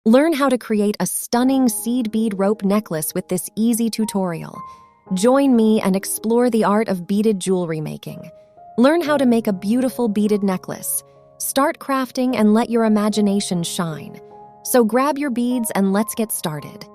Learn how to create a stunning seed bead rope necklace with this easy tutorial. Join me and explore the art of beaded jewelry making. Learn how to make a beautiful beaded necklace. Start crafting and let your imagination shine. So grab your beads and let's get started.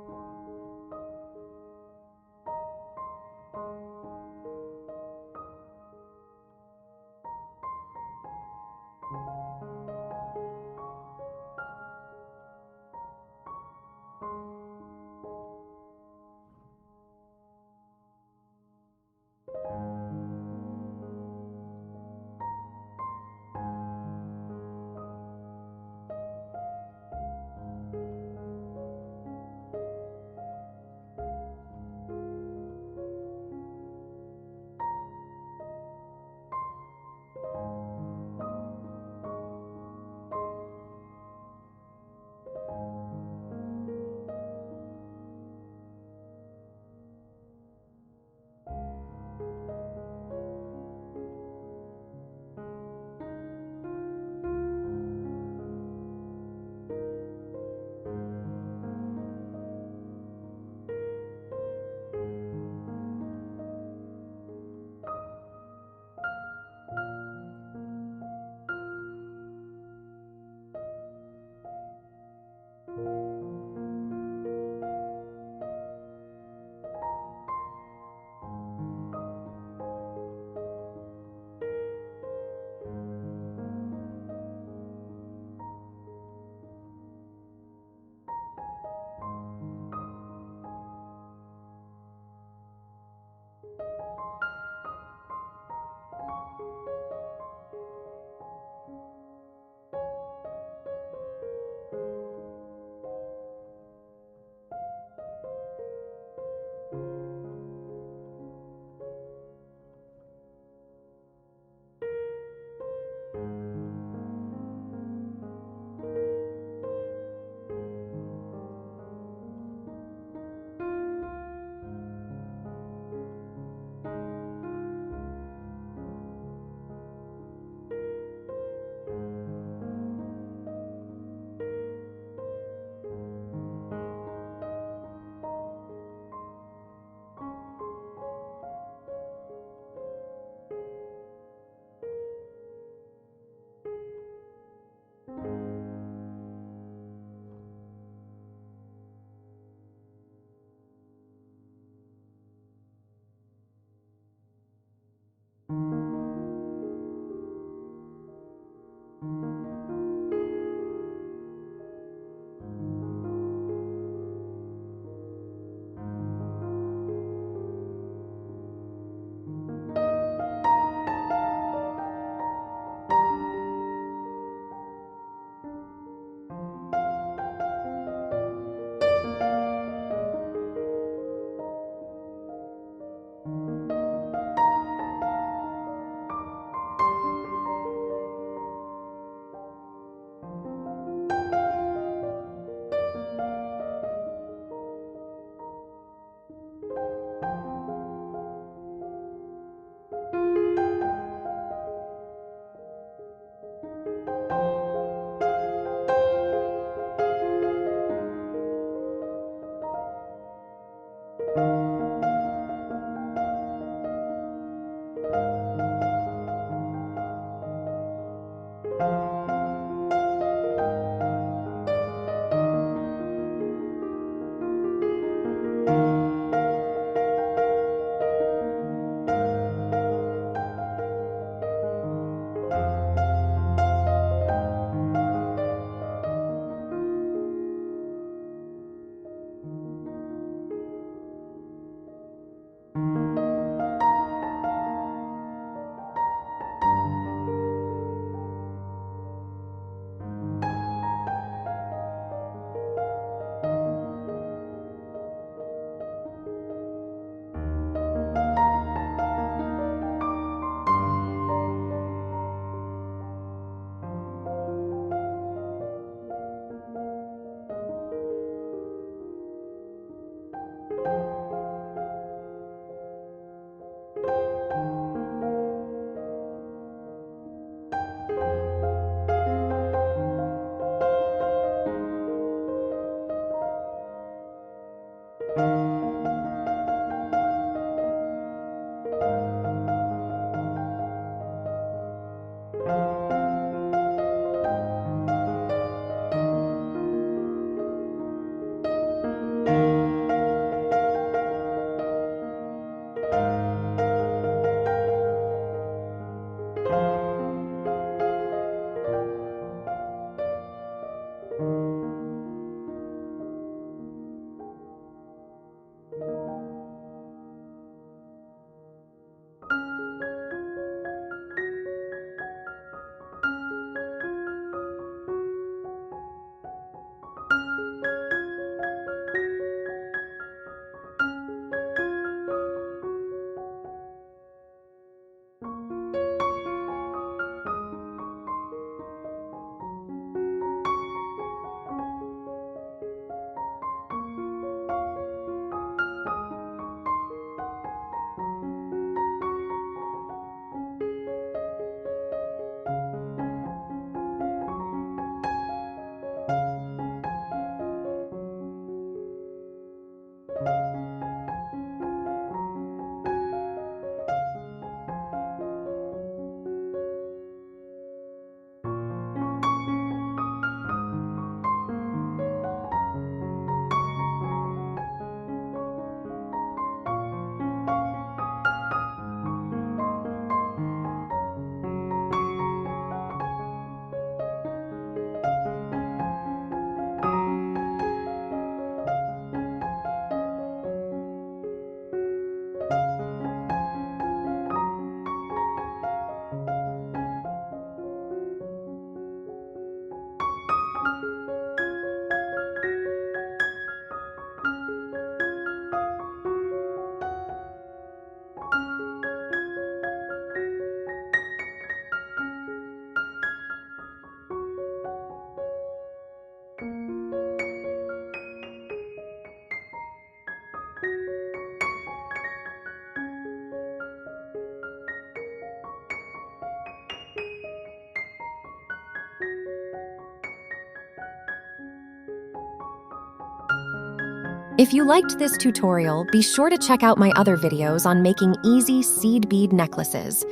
If you liked this tutorial, be sure to check out my other videos on making easy seed bead necklaces.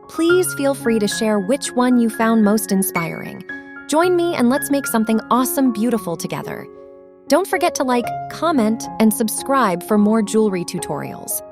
Please feel free to share which one you found most inspiring. Join me and let's make something awesome, beautiful together. Don't forget to like, comment, and subscribe for more jewelry tutorials.